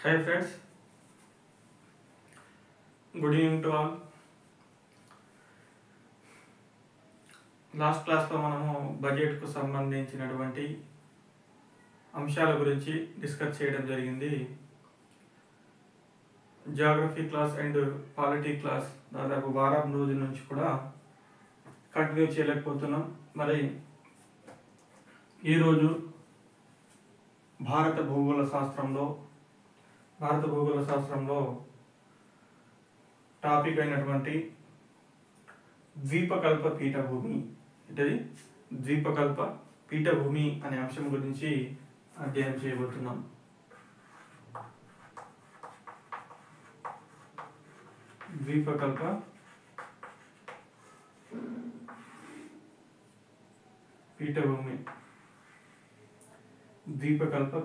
Hi friends, good evening to all. Last క్లాస్లో మనము బడ్జెట్కు సంబంధించినటువంటి అంశాల గురించి డిస్కస్ చేయడం జరిగింది. Geography class and polity class దాదాపు వారం రోజుల నుంచి కూడా కంటిన్యూ చేయలేకపోతున్నాం. మరి ఈరోజు భారత భూగోళ శాస్త్రంలో టాపిక్ అయినటువంటి ద్వీపకల్ప పీఠభూమి ద్వీపకల్ప పీఠభూమి అనే అంశం గురించి అధ్యయనం చేయబోతున్నాం. ద్వీపకల్ప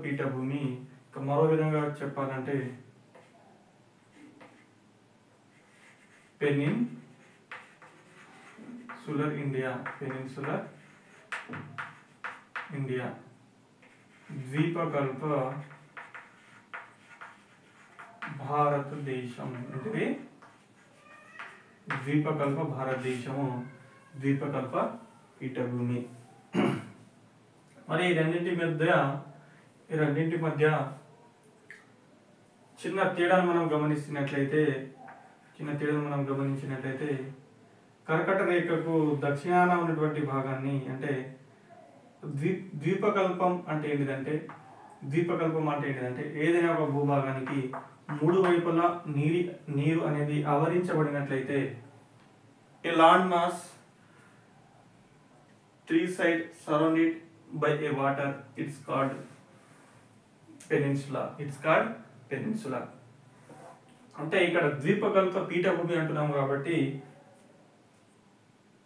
పీఠభూమి మరో విధంగా చెప్పాలంటే పెనిన్సులర్ ఇండియా ద్వీపకల్ప భారతదేశము ద్వీపకల్ప పీఠభూమి. మరి ఈ రెండింటి మధ్య చిన్న తేడాను మనం గమనించినట్లయితే కర్కట రేఖకు దక్షిణాన ఉన్నటువంటి భాగాన్ని అంటే ద్వీపకల్పం అంటే ఏంటిదంటే ఏదైనా ఒక భూభాగానికి మూడు వైపులా నీరు అనేది ఆవరించబడినట్లయితే a landmass three side surrounded by a water, it's called peninsula. అంటే ఇక్కడ ద్వీపకల్ప పీఠభూమి అంటున్నాం కాబట్టి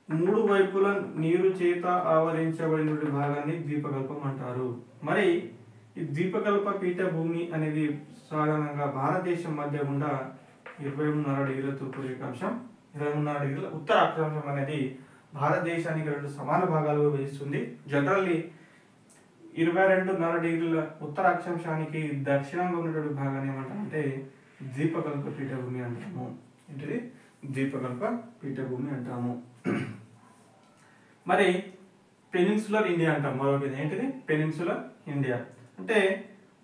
మూడు వైపుల నీరు చేత ఆవరించబడిన భాగాన్ని ద్వీపకల్పం అంటారు. మరి ఈ ద్వీపకల్ప పీఠభూమి అనేది సాధారణంగా భారతదేశం మధ్య గుండా 23.5 డిగ్రీల తూర్పు రేఖాంశం 23.5 డిగ్రీల ఉత్తర అక్షాంశం అనేది భారతదేశానికి రెండు సమాన భాగాలుగా విభజిస్తుంది. జనరల్లీ 22.5 డిగ్రీల ఉత్తర అక్షాంశానికి దక్షిణంగా ఉన్నటువంటి భాగాన్ని ఏమంటామంటే ద్వీపకల్ప పీఠభూమి అంటాము. మరి పెనిన్సులర్ ఇండియా అంటాం. మరొకటి ఏంటిది పెనిన్సులర్ ఇండియా అంటే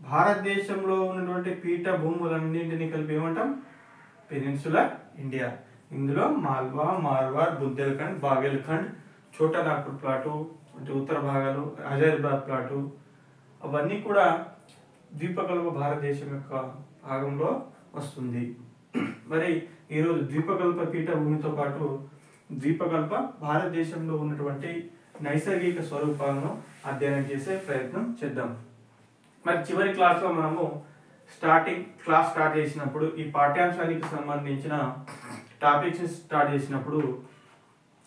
భారతదేశంలో ఉన్నటువంటి పీఠభూములన్నింటినీ కలిపి ఏమంటాం పెనిన్సులర్ ఇండియా. ఇందులో మాల్వా, మార్వార్, బుందేల్ఖండ్, బాగేల్ఖండ్, ఛోటా నాగ్పూర్ ప్లాటు అంటే ఉత్తర భాగాలు, హజారీబాగ్ ప్లాటు అవన్నీ కూడా ద్వీపకల్ప భారతదేశం యొక్క భాగంలో వస్తుంది. మరి ఈరోజు ద్వీపకల్ప పీఠభూమితో పాటు ద్వీపకల్ప భారతదేశంలో ఉన్నటువంటి నైసర్గిక స్వరూపాలను అధ్యయనం చేసే ప్రయత్నం చేద్దాం. మరి చివరి క్లాస్లో మనము క్లాస్ స్టార్ట్ చేసినప్పుడు ఈ పాఠ్యాంశానికి సంబంధించిన టాపిక్స్ స్టార్ట్ చేసినప్పుడు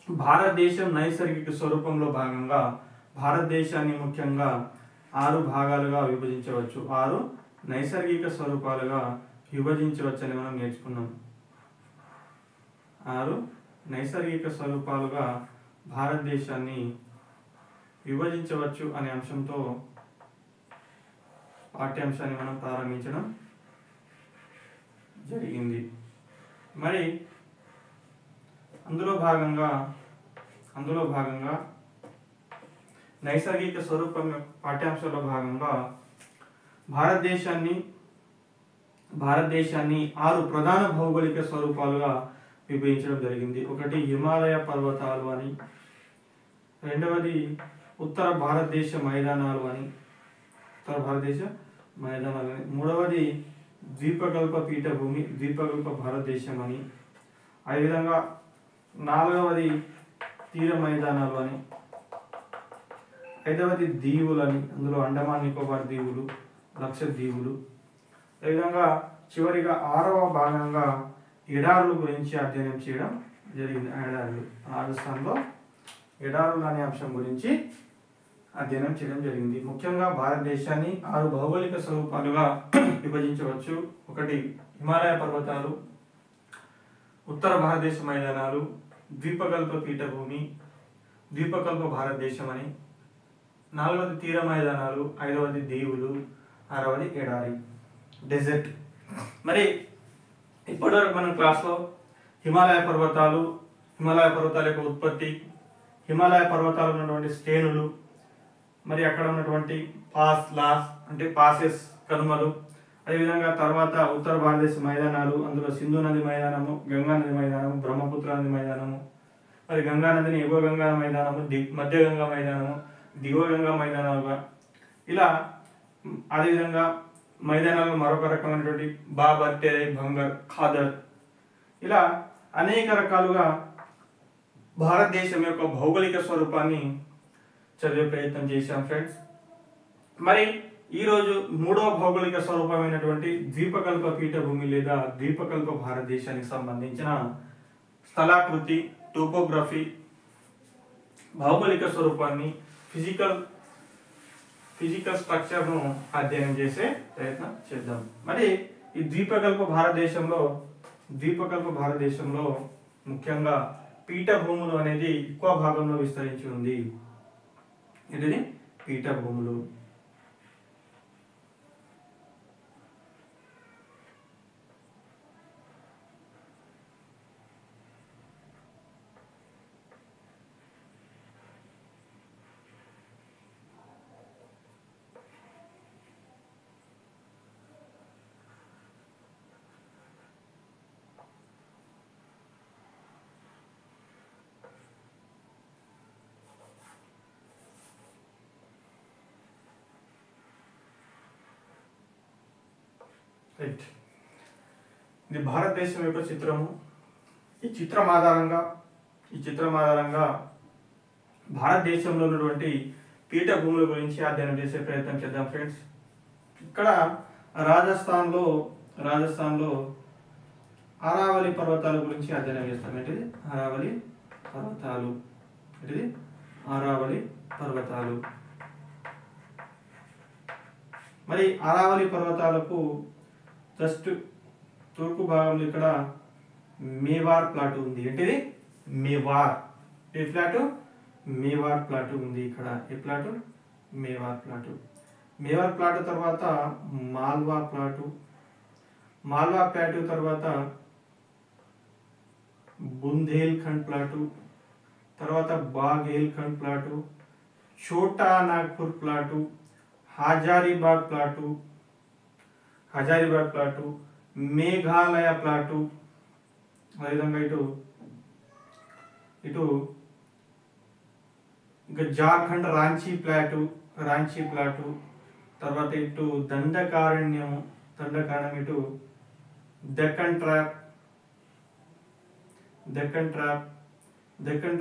భారతదేశం నైసర్గిక స్వరూపంలో భాగంగా భారతదేశాన్ని ముఖ్యంగా 6 భాగాలుగా విభజించవచ్చు. 6 నైసర్గిక స్వరూపాలుగా విభజించవచ్చని మనం నేర్చుకున్నాం. 6 నైసర్గిక స్వరూపాలుగా భారతదేశాన్ని విభజించవచ్చు అనే అంశంతో పాఠ్యాంశాన్ని మనం ప్రారంభించడం జరిగింది. మరి అందులో భాగంగా నైసర్గిక స్వరూపం పాఠ్యాంశంలో భాగంగా భారతదేశాన్ని 6 ప్రధాన భౌగోళిక స్వరూపాలుగా విభజించడం జరిగింది. ఒకటి హిమాలయ పర్వతాలు అని, రెండవది ఉత్తర భారతదేశ మైదానాలు అని, మూడవది ద్వీపకల్ప పీఠభూమి ద్వీపకల్ప భారతదేశం అని, అదేవిధంగా 4వది తీర మైదానాలు అని, 5వది దీవులని, అందులో అండమాన్ నికోబార్ దీవులు, లక్షద్వీపులు, అదేవిధంగా చివరిగా 6వ భాగంగా ఎడారుల గురించి అధ్యయనం చేయడం జరిగింది. రాజస్థాన్లో ఎడారులు అనే అంశం గురించి అధ్యయనం చేయడం జరిగింది. ముఖ్యంగా భారతదేశాన్ని 6 భౌగోళిక స్వరూపాలుగా విభజించవచ్చు. ఒకటి హిమాలయ పర్వతాలు, ఉత్తర భారతదేశ మైదానాలు, ద్వీపకల్ప పీఠభూమి, ద్వీపకల్ప భారతదేశం అని, 4వది తీర మైదానాలు, 5వది దీవులు, 6వది ఎడారి. డెజర్ట్. మరి ఇప్పటివరకు మనం క్లాస్లో హిమాలయ పర్వతాల యొక్క ఉత్పత్తి, హిమాలయ పర్వతాలు ఉన్నటువంటి శ్రేణులు, మరి అక్కడ ఉన్నటువంటి లాస్ అంటే పాసెస్ కనుమలు, అదేవిధంగా తర్వాత ఉత్తర భారతదేశ మైదానాలు, అందులో సింధు నది మైదానము, గంగా నది మైదానము, బ్రహ్మపుత్ర నది మైదానము, మరి గంగా నదిని ఎగువ గంగా మైదానము, మధ్య గంగా మైదానము, దిగువ గంగా మైదానాలుగా, ఇలా అదేవిధంగా మైదానాలు మరొక రకమైనటువంటి బాబర్, టెరై, భంగర్, ఖాదర్, ఇలా అనేక రకాలుగా భారతదేశం యొక్క భౌగోళిక స్వరూపాన్ని చదివే ప్రయత్నం చేశాం ఫ్రెండ్స్. మరి ఈరోజు మూడవ భౌగోళిక స్వరూపమైనటువంటి ద్వీపకల్ప పీఠభూమి లేదా ద్వీపకల్ప భారతదేశానికి సంబంధించిన స్థలాకృతి, టోపోగ్రఫీ, భౌగోళిక స్వరూపాన్ని, ఫిజికల్ స్ట్రక్చర్ను అధ్యయనం చేసే ప్రయత్నం చేద్దాం. మరి ఈ ద్వీపకల్ప భారతదేశంలో ముఖ్యంగా పీఠభూములు అనేది ఎక్కువ భాగంలో విస్తరించి ఉంది. ఇది పీఠభూములు. రైట్, ఇది భారతదేశం యొక్క చిత్రము. ఈ చిత్రం ఆధారంగా భారతదేశంలో ఉన్నటువంటి పీఠభూముల గురించి అధ్యయనం చేసే ప్రయత్నం చేద్దాం ఫ్రెండ్స్. ఇక్కడ రాజస్థాన్లో అరావళి పర్వతాల గురించి అధ్యయనం చేస్తాం. ఏంటిది అరావళి పర్వతాలు. మరి అరావళి పర్వతాలకు జస్ట్ తూర్పు భాగంలో ఇక్కడ మేవార్ ప్లాటు ఉంది. ఏంటిది మేవార్ ప్లాటు ఉంది. ఇక్కడ ఏ ప్లాటు? మేవార్ ప్లాటు తర్వాత మాల్వా ప్లాటు తర్వాత బుందేల్ఖండ్ ప్లాటు, తర్వాత Baghelkhand plateau, Chota Nagpur plateau, Hazaribagh plateau, Meghalaya plateau, అదేవిధంగా ఇటు ఇంకా జార్ఖండ్ రాంచీ ప్లాటు, తర్వాత ఇటు దండకారణ్యం, ఇటు దక్కన్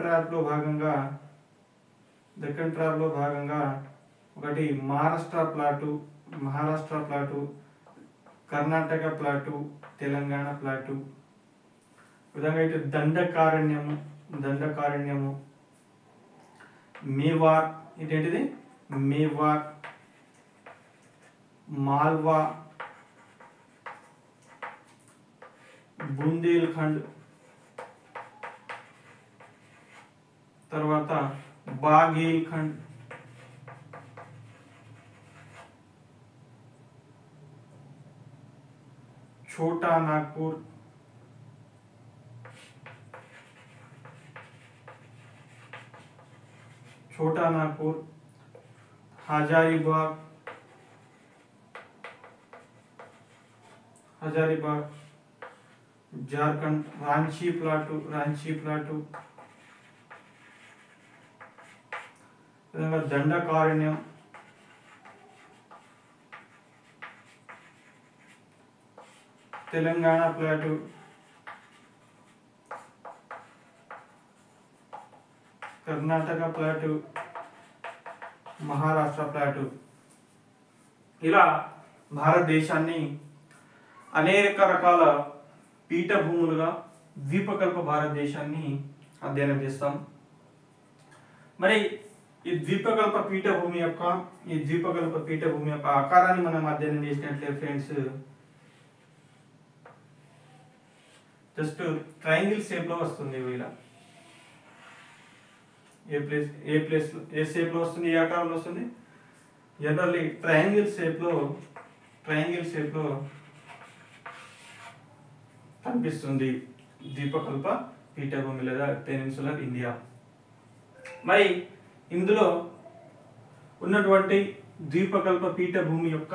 ట్రాప్ లో భాగంగా ఒకటి Maharashtra plateau, Karnataka plateau, Telangana plateau, విధంగా ఇటు దండకారణ్యము, మేవార్, ఇదేంటిది మేవార్, మాల్వా, బుందేల్ఖండ్, తర్వాత బాఘేల్ఖండ్, ఛోటా నాగ్పూర్, హజారీబాగ్, జార్ఖండ్ రాంచీ ప్లాటు, విధంగా Dandakaranya, Telangana plateau, Karnataka plateau, Maharashtra plateau. ఇలా భారతదేశాన్ని అనేక రకాల పీఠభూములుగా ద్వీపకల్ప భారతదేశాన్ని అధ్యయనం చేస్తాం. మరి ఈ ద్వీపకల్ప పీఠభూమి యొక్క ఆకారాన్ని మనం అధ్యయనం చేసినట్లయితే ఫ్రెండ్స్, జస్ట్ ట్రయాంగిల్ షేప్ లో వస్తుంది. ఇలా ఏ షేప్ లో వస్తుంది, ఏ ఆకారంలో వస్తుంది? జనరల్లీ ట్రయాంగిల్ షేప్ లో కనిపిస్తుంది ద్వీపకల్ప పీఠభూమి లేదా పెనిన్సులర్ ఇండియా. మరి ఇందులో ఉన్నటువంటి ద్వీపకల్ప పీఠభూమి యొక్క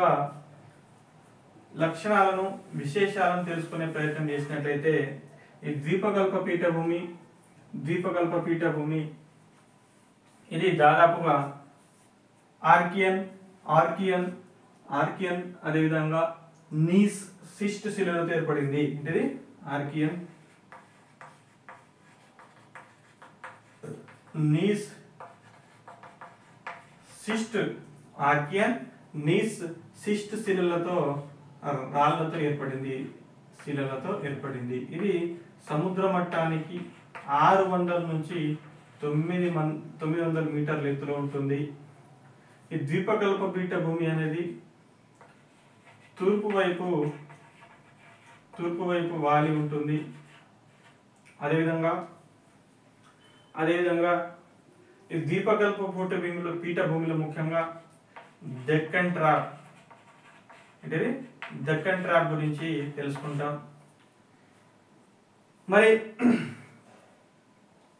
లక్షణాలను విశేషాలను తెలుసుకునే ప్రయత్నం చేసినట్లయితే ఈ ద్వీపకల్ప పీఠభూమి ఇది దాదాపుగా ఆర్కియన్ అదేవిధంగా నీస్ సిస్ట్ శిలలతో ఏర్పడింది. ఇది ఆర్కియన్ నీస్ సిస్ట్ శిలలతో రాళ్లతో ఏర్పడింది. ఇది సముద్ర మట్టానికి 600 నుంచి 900 మీటర్ల ఎత్తులో ఉంటుంది. ఈ ద్వీపకల్ప పీఠభూమి అనేది తూర్పు వైపు వాలి ఉంటుంది. అదేవిధంగా ఈ ద్వీపకల్ప పీఠభూమిలో ముఖ్యంగా డెక్కన్ ట్రాప్ గురించి తెలుసుకుంటాం. మరి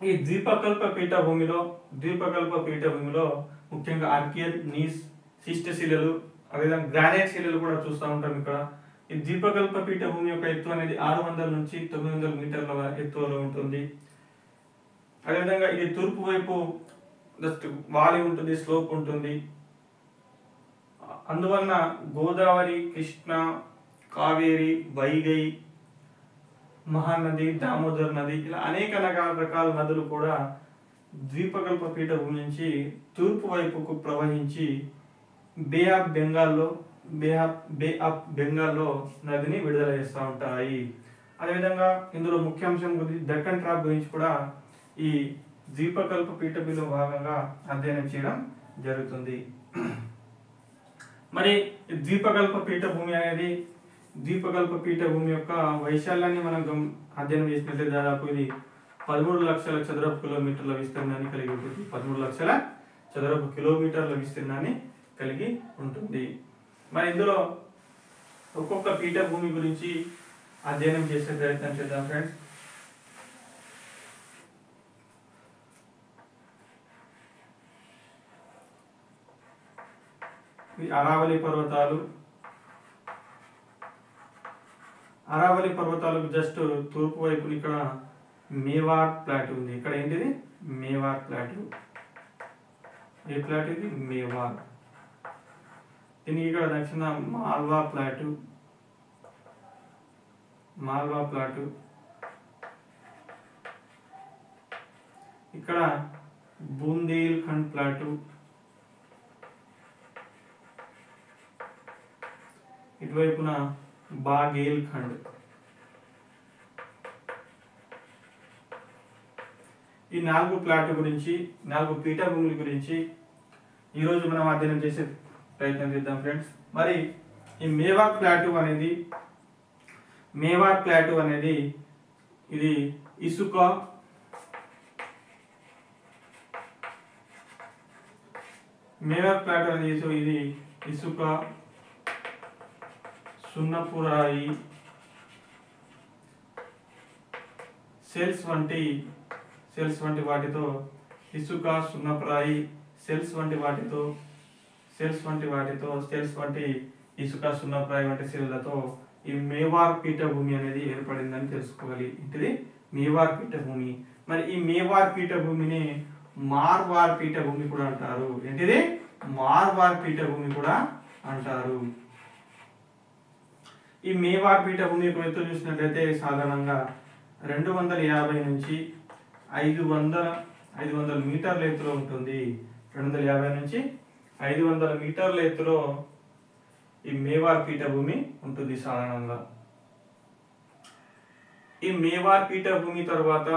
ఈ ద్వీపకల్ప పీఠభూమిలో ముఖ్యంగా ఆర్కియన్ నీస్ సిస్ట్ శిలలు అదేవిధంగా గ్రానైట్ శిలలు కూడా చూస్తూ ఉంటాం. ఇక్కడ ఈ ద్వీపకల్ప పీఠభూమి యొక్క ఎత్తు అనేది 600 నుంచి 900 మీటర్ల ఎత్తులో ఉంటుంది. అదేవిధంగా ఇది తూర్పు వైపు వాలి ఉంటుంది, స్లోప్ ఉంటుంది. అందువలన గోదావరి, కృష్ణ, కావేరి, వైగై, మహానది, దామోదర్ నది ఇలా అనేక రకాల నదులు కూడా ద్వీపకల్ప పీఠభూమి నుంచి తూర్పు వైపుకు ప్రవహించి బే ఆఫ్ బెంగాల్లో నదిని విడుదల చేస్తూ ఉంటాయి. అదేవిధంగా ఇందులో ముఖ్యాంశం గురించి డెక్కన్ ట్రాప్ గురించి కూడా ఈ ద్వీపకల్ప పీఠభూమిలో భాగంగా అధ్యయనం చేయడం జరుగుతుంది. మరి ద్వీపకల్ప పీఠభూమి యొక్క వైశాల్యాన్ని మనం అధ్యయనం చేసినట్లయితే దాదాపు ఇది 13 లక్షల చదరపు కిలోమీటర్ల విస్తీర్ణాన్ని కలిగి ఉంటుంది. 13 లక్షల చదరపు కిలోమీటర్ల విస్తీర్ణాన్ని కలిగి ఉంటుంది. మరి ఇందులో ఒక్కొక్క పీఠభూమి గురించి అధ్యయనం చేసే ప్రయత్నం చేద్దాం ఫ్రెండ్స్. అరావళి పర్వతాలకు జస్ట్ తూర్పు వైపున ఇక్కడ మేవార్ ప్లాట్ ఉంది. ఇక్కడ ఏంటిది మేవార్ ప్లాట్. ఏ ప్లాట్ ఇది మేవార్. దీనికి ఇక్కడ దక్షిణ మాల్వా ప్లాట్. ఇక్కడ బూందేల్ ఖండ్ ప్లాట్. ఇటువైపున బాగేల్ ఖండ్. ఈ 4 ప్లాట్ గురించి 4 పీఠభూముల గురించి ఈరోజు మనం అధ్యయనం చేసే ప్రయత్నం చేద్దాం ఫ్రెండ్స్. మరి ఈ మేవార్ ప్లాటు అనేది ఇది ఇసుక సున్నపురాయి సెల్స్ వంటి వాటితో శిలలతో ఈ మేవార్ పీఠభూమి అనేది ఏర్పడిందని తెలుసుకోవాలి. ఇది మేవార్ పీఠభూమి. మరి ఈ మేవార్ పీఠభూమిని మార్వార్ పీఠభూమి కూడా అంటారు. ఏంటిది మార్వార్ పీఠభూమి కూడా అంటారు. ఈ మేవార్ పీఠభూమి యొక్క ఎత్తు చూసినట్లయితే సాధారణంగా 250 నుంచి 500 మీటర్ల ఎత్తులో ఉంటుంది. 250 నుంచి 500 మీటర్ల ఎత్తులో ఈ మేవార్ పీఠభూమి ఉంటుంది సాధారణంగా. ఈ మేవార్ పీఠభూమి తర్వాత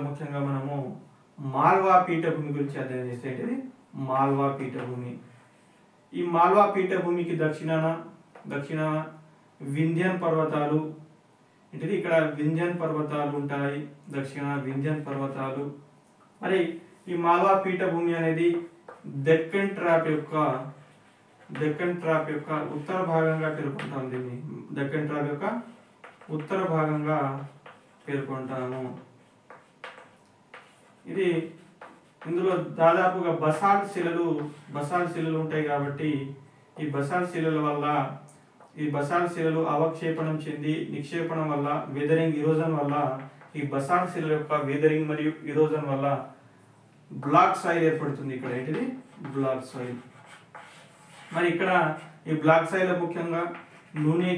ముఖ్యంగా మనము మాల్వా పీఠభూమి గురించి అధ్యయనం చేస్తే మాల్వా పీఠభూమి. ఈ మాల్వా పీఠభూమికి దక్షిణాన వింధ్యన్ పర్వతాలు. ఇక్కడ వింధ్యన్ పర్వతాలు ఉంటాయి, దక్షిణ వింధ్యన్ పర్వతాలు. మరి ఈ మాల్వా పీఠభూమి అనేది డెక్కన్ ట్రాప్ యొక్క ఉత్తర భాగంగా పేర్కొంటాం. దీన్ని డెక్కన్ ట్రాప్ యొక్క ఉత్తర భాగంగా పేర్కొంటాము. ఇది ఇందులో దాదాపుగా బసాల్ట్ శిలలు ఉంటాయి కాబట్టి ఈ బసాల్ట్ శిలలు అవక్షేపణం చెంది నిక్షేపణం వల్ల వెదరింగ్ ఇరోజన్ వల్ల ఈ బసాల్ట్ శిలల యొక్క వెదరింగ్ మరియు ఇరోజన్ వల్ల బ్లాక్ సాయిల్ ఏర్పడుతుంది. ఇక్కడ ఏంటిది బ్లాక్ సాయిల్. మరి ఇక్కడ ఈ బ్లాక్ సాయిల్ ముఖ్యంగా నూనె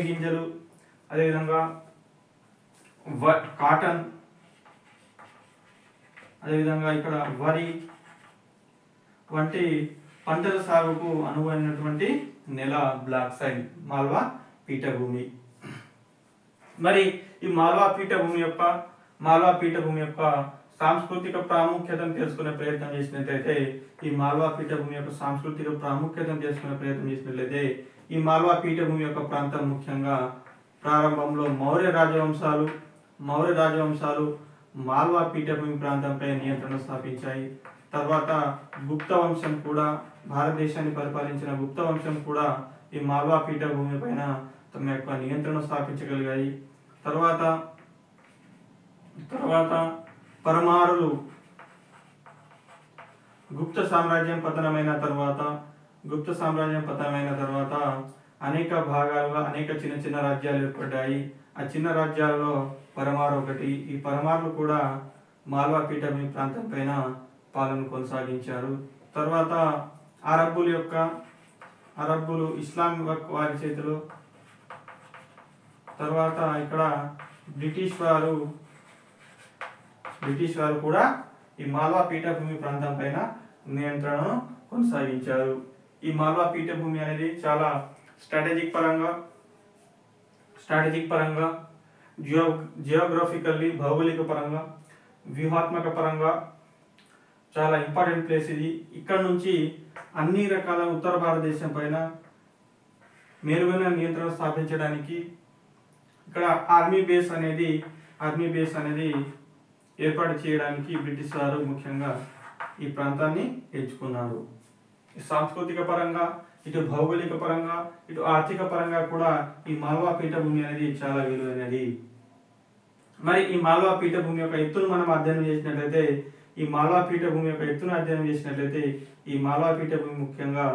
గింజలు అదేవిధంగా కాటన్, అదేవిధంగా ఇక్కడ వరి వంటి పంటల సాగుకు అనువైనటువంటి నేల బ్లాక్ సాయిల్ మాల్వా పీఠభూమి. మరి ఈ మాల్వా పీఠభూమి యొక్క సాంస్కృతిక ప్రాముఖ్యతను తెలుసుకునే ప్రయత్నం చేసినట్లయితే ఈ మాల్వా పీఠభూమి యొక్క ప్రాంతం ముఖ్యంగా ప్రారంభంలో మౌర్య రాజవంశాలు మాల్వా పీఠభూమి ప్రాంతంపై నియంత్రణ స్థాపించాయి. తర్వాత గుప్త వంశం కూడా, భారతదేశాన్ని పరిపాలించిన గుప్త వంశం కూడా ఈ మాల్వా పీఠభూమి పైన తమ యొక్క నియంత్రణ స్థాపించగలిగాయి. తర్వాత పరమారులు గుప్త సామ్రాజ్యం పతనమైన తర్వాత అనేక భాగాలుగా అనేక చిన్న చిన్న రాజ్యాలు ఏర్పడ్డాయి. ఆ చిన్న రాజ్యాలలో పరమారు ఒకటి. ఈ పరమారులు కూడా మాల్వా పీఠభూమి ప్రాంతం పైన పాలన కొనసాగించారు. తర్వాత అరబ్బులు ఇస్లాం వారి చేతిలో, తర్వాత ఇక్కడ బ్రిటిష్ వారు కూడా ఈ మాల్వా పీఠభూమి ప్రాంతం పైన నియంత్రణను కొనసాగించారు. ఈ మాల్వా పీఠభూమి అనేది చాలా స్ట్రాటజిక్ పరంగా జియోగ్రఫికల్లీ భౌగోళిక పరంగా వ్యూహాత్మక పరంగా చాలా ఇంపార్టెంట్ ప్లేస్ ఇది. ఇక్కడ నుంచి అన్ని రకాల ఉత్తర భారతదేశం పైన మెరుగైన నియంత్రణ స్థాపించడానికి ఇక్కడ ఆర్మీ బేస్ అనేది ఏర్పాటు చేయడానికి బ్రిటిష్ వారు ముఖ్యంగా ఈ ప్రాంతాన్ని ఎంచుకున్నారు. సాంస్కృతిక పరంగా, ఇటు భౌగోళిక పరంగా, ఇటు ఆర్థిక పరంగా కూడా ఈ మాల్వా పీఠభూమి అనేది చాలా విలువైనది. మరి ఈ మాల్వా పీఠభూమి యొక్క ఎత్తును మనం అధ్యయనం చేసినట్లయితే ఈ మాల్వా పీఠభూమి ముఖ్యంగా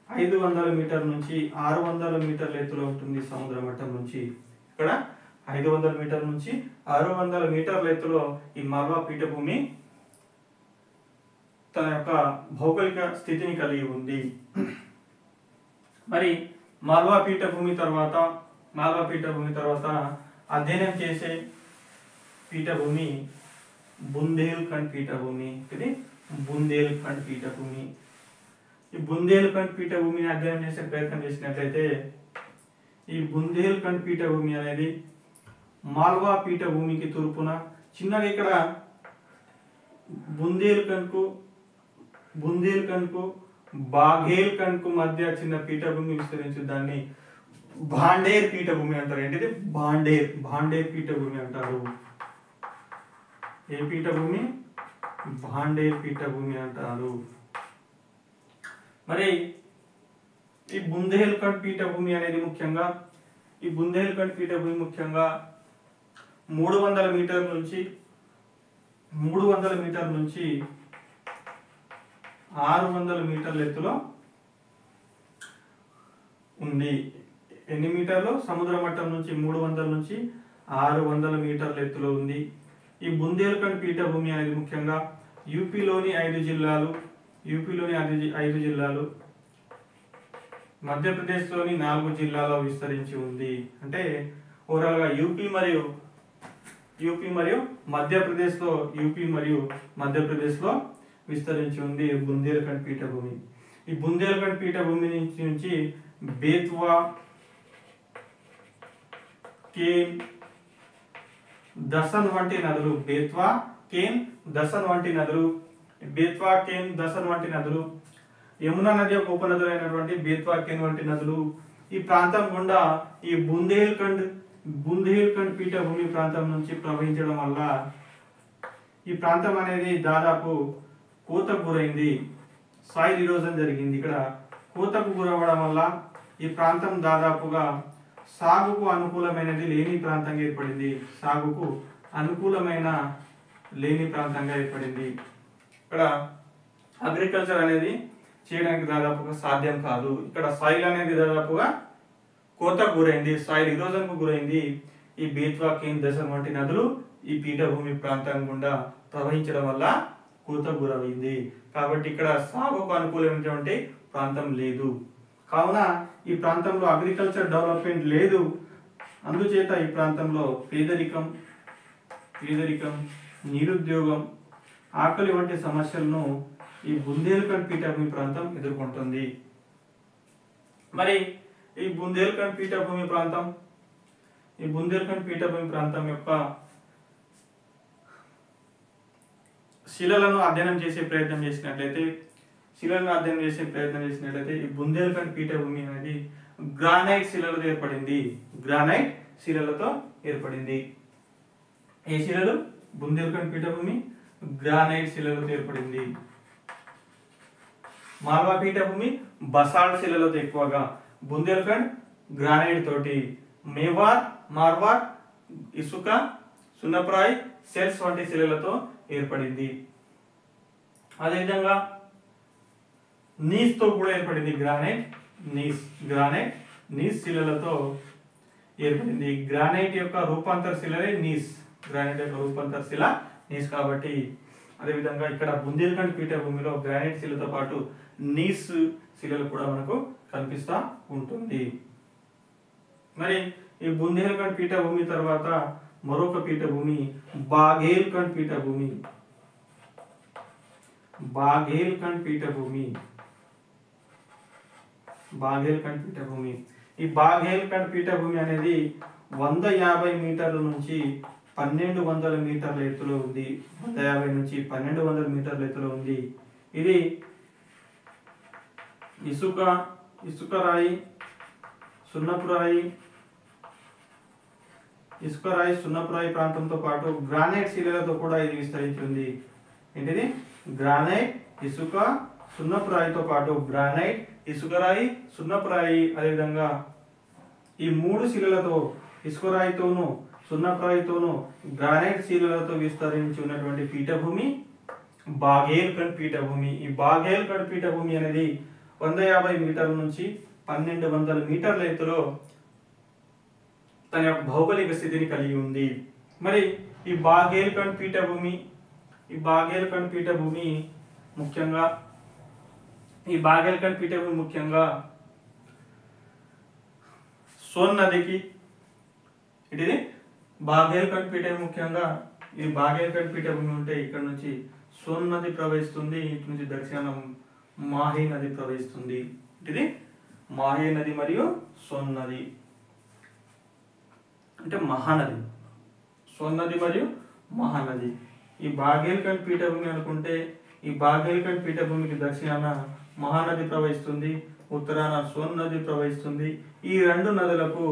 500 మీటర్ల నుంచి 600 మీటర్ల ఎత్తులో ఉంటుంది సముద్ర మట్టం నుంచి. ఇక్కడ 500 మీటర్ల నుంచి 600 మీటర్ల ఎత్తులో ఈ మాల్వా పీఠభూమి తన యొక్క భౌగోళిక స్థితిని కలిగి ఉంది. మరి మాల్వా పీఠభూమి తర్వాత అధ్యయనం చేసే పీఠభూమి బుందేల్ఖండ్ పీఠభూమి. ఇది బుందేల్ఖండ్ పీఠభూమి. ఈ బుందేల్ఖండ్ పీఠభూమిని అధ్యయనం చేసే ప్రయత్నం చేసినట్లయితే ఈ బుందేల్ఖండ్ పీఠభూమి అనేది మాల్వా పీఠభూమికి తూర్పున చిన్నగా ఇక్కడ బుందేల్ఖండ్ కు బాఘేల్ఖండ్ కు మధ్య చిన్న పీఠభూమి విస్తరించి దాన్ని భాండేర్ పీఠభూమి అంటారు. ఏంటిది భాండేర్ పీఠభూమి అంటారు. ఏ పీఠభూమి? భాండేర్ పీఠభూమి అంటారు. మరి ఈ బుందేల్ఖండ్ పీఠభూమి అనేది ముఖ్యంగా 300 మీటర్ల నుంచి 600 మీటర్ల ఎత్తులో ఉంది. ఎన్ని మీటర్లు? సముద్ర మట్టం నుంచి 300 నుంచి 600 మీటర్ల ఎత్తులో ఉంది. ఈ బుందేల్ఖండ్ పీఠభూమి అనేది ముఖ్యంగా యూపీలోని 5 జిల్లాలు, మధ్యప్రదేశ్లోని 4 జిల్లాల్లో విస్తరించి ఉంది. అంటే ఓవరాల్గా యూపీ మరియు మధ్యప్రదేశ్లో విస్తరించి ఉంది బుందేల్ఖండ్ పీఠభూమి. ఈ బుందేల్ఖండ్ పీఠభూమి నుంచి బేత్వా, కేన్, దసన్ వంటి నదులు, యమునా నది యొక్క ఉపనదులు అయినటువంటి బేత్వా, కేన్ వంటి నదులు ఈ ప్రాంతం గుండా ఈ బుందేల్ఖండ్ పీఠభూమి ప్రాంతం నుంచి ప్రవహించడం వల్ల ఈ ప్రాంతం అనేది దాదాపు కోతకు గురైంది. సాయిల్ ఇరోజన్ జరిగింది. ఇక్కడ కోతకు గురవడం వల్ల ఈ ప్రాంతం దాదాపుగా సాగుకు అనుకూలమైనది లేని ప్రాంతంగా ఏర్పడింది. సాగుకు అనుకూలమైన లేని ప్రాంతంగా ఏర్పడింది. ఇక్కడ అగ్రికల్చర్ అనేది చేయడానికి దాదాపుగా సాధ్యం కాదు. ఇక్కడ సాయిల్ అనేది దాదాపుగా కోతకు గురైంది, సాయిల్ ఇరోజన్కు గురైంది. ఈ బేత్వా, కేన్, దసన్ వంటి నదులు ఈ పీఠభూమి ప్రాంతం గుండా ప్రవహించడం వల్ల కోతకు గురైంది. కాబట్టి ఇక్కడ సాగుకు అనుకూలమైనటువంటి ప్రాంతం లేదు. కావున ఈ ప్రాంతంలో అగ్రికల్చర్ డెవలప్మెంట్ లేదు. అందుచేత ఈ ప్రాంతంలో పేదరికం, నిరుద్యోగం, ఆకలి వంటి సమస్యలను ఈ బుందేల్ఖండ్ పీఠభూమి ప్రాంతం ఎదుర్కొంటుంది. మరి ఈ బుందేల్ఖండ్ పీఠభూమి ప్రాంతం యొక్క శిలలను అధ్యయనం చేసే ప్రయత్నం చేసినట్లయితే ఈ బుందేల్ఖండ్ పీఠభూమి అనేది గ్రానైట్ శిలలతో ఏర్పడింది. ఏ శిలలు? బుందేల్ఖండ్ పీఠభూమి గ్రానైట్ శిలలతో ఏర్పడింది. మాల్వా పీఠభూమి బసాల్ట్ శిలలతో ఎక్కువగా, బుందేల్ఖండ్ గ్రానైట్ తోటి, మేవార్, మార్వార్ ఇసుక, సున్నప్రాయ్, సెల్స్ వంటి శిలలతో ఏర్పడింది. అదేవిధంగా నీస్ తో కూడా ఏర్పడింది. నీస్ శిలలతో ఏర్పడింది. గ్రానైట్ యొక్క రూపాంతర శిలలే నీస్. కాబట్టి అదేవిధంగా ఇక్కడ బుందేల్ఖండ్ పీఠభూమిలో గ్రానైట్ శిలతో పాటు నీస్ శిలలు కూడా మనకు కనిపిస్తూ ఉంటుంది. మరి ఈ బుందేల్ఖండ్ పీఠభూమి తర్వాత మరొక పీఠభూమి బాఘేల్ఖండ్ పీఠభూమి. ఈ బాఘేల్ఖండ్ పీఠభూమి అనేది 150 మీటర్ల నుంచి 1200 మీటర్ల ఎత్తులో ఉంది. 150 నుంచి 1200 మీటర్ల ఎత్తులో ఉంది. ఇది ఇసుకరాయి, సున్నపురాయి ప్రాంతంతో పాటు గ్రానైట్ శిలలతో కూడా ఇది విస్తరించింది. ఏంటిది? గ్రానైట్, ఇసుక, సున్నపురాయితో పాటు గ్రానైట్, ఇసుకరాయి, సున్నపురాయి, అదేవిధంగా ఈ మూడు శిలలతో, ఇసుకరాయితోను, సున్నపురాయితోను, గ్రానైట్ శిలలతో విస్తరించి ఉన్నటువంటి పీఠభూమి బాఘేల్ఖండ్ పీఠభూమి. ఈ బాఘేల్ఖండ్ పీఠభూమి అనేది 150 మీటర్ల నుంచి 1200 మీటర్ల ఎత్తులో తన యొక్క భౌగోళిక స్థితిని కలిగి ఉంది. మరి ఈ బాఘేల్ఖండ్ పీఠభూమి ముఖ్యంగా సోన్ నదికి, ఇది బాఘేల్ఖండ్ పీఠభూమి ఉంటే ఇక్కడ నుంచి సోన్ నది ప్రవహిస్తుంది. ఇటు నుంచి దక్షిణాన మాహీ నది ప్రవహిస్తుంది. ఇది మాహీ నది మరియు సోన్ నది అంటే మహానది. సోన్ నది మరియు మహానది. ఈ బాఘేల్ఖండ్ పీఠభూమి అనుకుంటే ఈ బాఘేల్ఖండ్ పీఠభూమికి దక్షిణాన మహానది ప్రవహిస్తుంది, ఉత్తరాన సోన్ నది ప్రవహిస్తుంది. ఈ రెండు నదులకు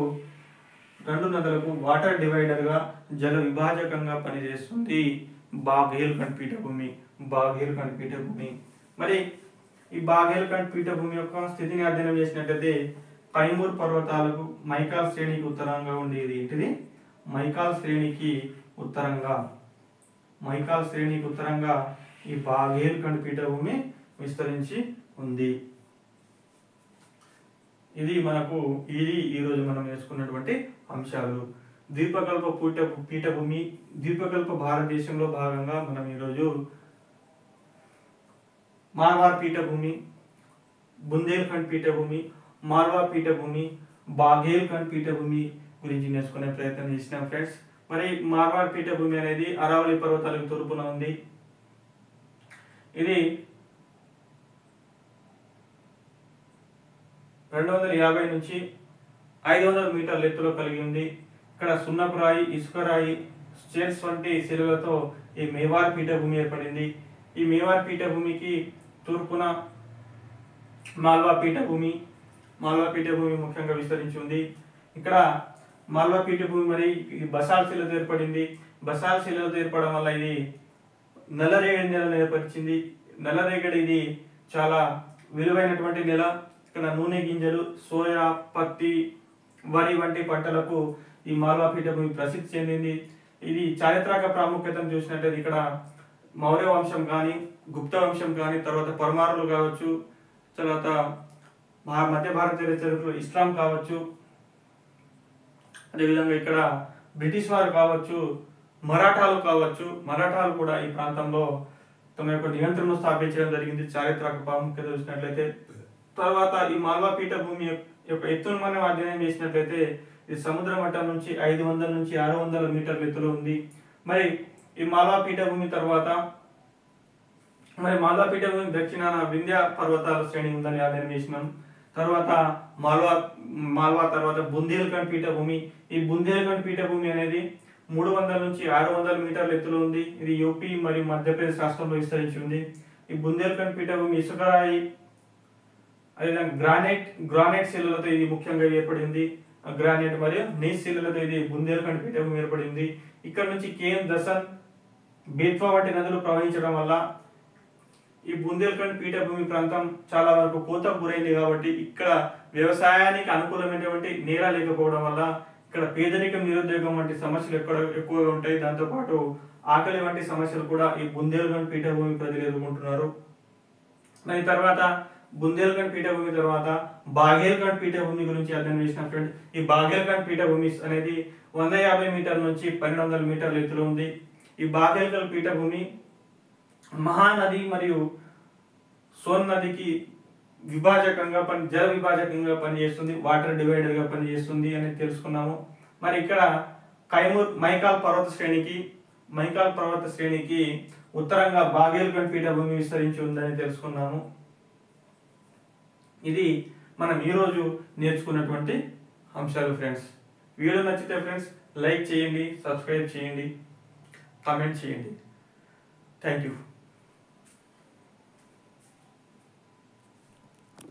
వాటర్ డివైడర్ గా, జల విభాజకంగా పనిచేస్తుంది బాఘేల్ఖండ్ పీఠభూమి. మరి ఈ బాఘేల్ఖండ్ పీఠభూమి యొక్క స్థితిని అధ్యయనం చేసినట్లయితే కైమూర్ పర్వతాలకు మైకాల్ శ్రేణికి ఉత్తరంగా ఉండేది. ఏంటిది? మైకాల్ శ్రేణికి ఉత్తరంగా ఈ బాఘేల్ఖండ్ పీఠభూమి విస్తరించి ఉంది. ఇది ఈరోజు మనం నేర్చుకున్నటువంటి అంశాలు. ద్వీపకల్ప భారతదేశంలో భాగంగా మనం ఈరోజు మార్వార్ పీఠభూమి, బుందేల్ఖండ్ పీఠభూమి, మాల్వా పీఠభూమి, బాఘేల్ఖండ్ పీఠభూమి గురించి నేర్చుకునే ప్రయత్నం చేసినాం ఫ్రెండ్స్. మరి మార్వార్ పీఠభూమి అనేది అరావళి పర్వతాలకు తూర్పున ఉంది. ఇది 250 నుంచి 500 మీటర్ల ఎత్తులో కలిగి ఉంది. ఇక్కడ సున్నపురాయి, ఇసుకరాయి, స్టేట్స్ వంటి శిలలతో ఈ మేవార్ పీఠభూమి ఏర్పడింది. ఈ మేవార్ పీఠభూమికి తూర్పున మాల్వా పీఠభూమి ముఖ్యంగా విస్తరించి ఉంది. ఇక్కడ మాల్వా పీఠభూమి మరి బసాల్ట్ శిలతో ఏర్పడింది. బసాల్ట్ శిలతో ఏర్పడడం వల్ల ఇది నల్లరేగడి నేలను ఏర్పరిచింది. నల్లరేగడి ఇది చాలా విలువైనటువంటి నేల. ఇక్కడ నూనె గింజలు, సోయా, పత్తి, వరి వంటి పంటలకు ఈ మాల్వా పీఠభూమి ప్రసిద్ధి చెందింది. ఇది చారిత్రక ప్రాముఖ్యతను చూసినట్లయితే ఇక్కడ మౌర్య వంశం కానీ, గుప్త వంశం కానీ, తర్వాత పరమారులు కావచ్చు, తర్వాత మధ్య భారతీయ చరిత్రలో ఇస్లాం కావచ్చు, అదేవిధంగా ఇక్కడ బ్రిటిష్ వారు కావచ్చు, మరాఠాలు కావచ్చు, మరాఠాలు కూడా ఈ ప్రాంతంలో తమ యొక్క నియంత్రణను స్థాపించడం జరిగింది చారిత్రక ప్రాముఖ్యత చూసినట్లయితే. తర్వాత ఈ మాల్వా పీఠభూమి యొక్క ఎత్తును మనం అధ్యయనం చేసినట్లయితే ఇది సముద్ర మట్టం నుంచి 500 నుంచి 600 మీటర్ల ఎత్తులో ఉంది. మరి ఈ మాల్వా పీఠభూమి తర్వాత మాల్వా పీఠభూమి దక్షిణాన వింధ్య పర్వతాల శ్రేణి ఉందని అధ్యయనం చేసినాం. తర్వాత మాల్వా తర్వాత బుందేల్ఖండ్ పీఠభూమి. ఈ బుందేల్ఖండ్ పీఠభూమి అనేది 300 నుంచి 600 మీటర్ల ఎత్తులో ఉంది. ఇది యూపీ మరియు మధ్యప్రదేశ్ రాష్ట్రంలో విస్తరించి ఉంది. ఈ బుందేల్ఖండ్ పీఠభూమి ఇసుకరాయి, అదేవిధంగా గ్రానైట్ శిలలతో ఇది ముఖ్యంగా ఏర్పడింది. గ్రానైట్ మరియు నీస్ శిలలతో ఇది బుందేల్ఖండ్ పీఠభూమి ఏర్పడింది. ఇక్కడ నుంచి కేన్, దసన్, బేత్వా వంటి నదులు ప్రవహించడం వల్ల ఈ బుందేల్ఖండ్ పీఠభూమి ప్రాంతం చాలా వరకు కోతకు గురైంది. కాబట్టి ఇక్కడ వ్యవసాయానికి అనుకూలమైనటువంటి నేల లేకపోవడం వల్ల ఇక్కడ పేదరికం, నిరుద్యోగం వంటి సమస్యలు ఎక్కువగా ఉంటాయి. దాంతోపాటు ఆకలి వంటి సమస్యలు కూడా ఈ బుందేల్ఖండ్ పీఠభూమి ప్రజలు ఎదుర్కొంటున్నారు. మరి తర్వాత బుందేల్ఖండ్ పీఠభూమి తర్వాత బాఘేల్ఖండ్ పీఠభూమి గురించి అధ్యయనం చేసిన ఫ్రెండ్. ఈ బాఘేల్ఖండ్ పీఠభూమి అనేది 150 మీటర్ల నుంచి 1200 మీటర్ల ఎత్తులో ఉంది. ఈ బాఘేల్ఖండ్ పీఠభూమి మహానది మరియు సోన్ నదికి జల విభాజకంగా పనిచేస్తుంది, వాటర్ డివైడర్ గా పనిచేస్తుంది అని తెలుసుకున్నాము. మరి ఇక్కడ మైకాల్ పర్వత శ్రేణికి ఉత్తరంగా బాఘేల్ఖండ్ పీఠభూమి విస్తరించి ఉందని తెలుసుకున్నాము. ఇది మనం ఈరోజు నేర్చుకున్నటువంటి అంశాలు ఫ్రెండ్స్. వీడియో నచ్చితే ఫ్రెండ్స్ లైక్ చేయండి, సబ్స్క్రైబ్ చేయండి, కామెంట్ చేయండి. Thank you.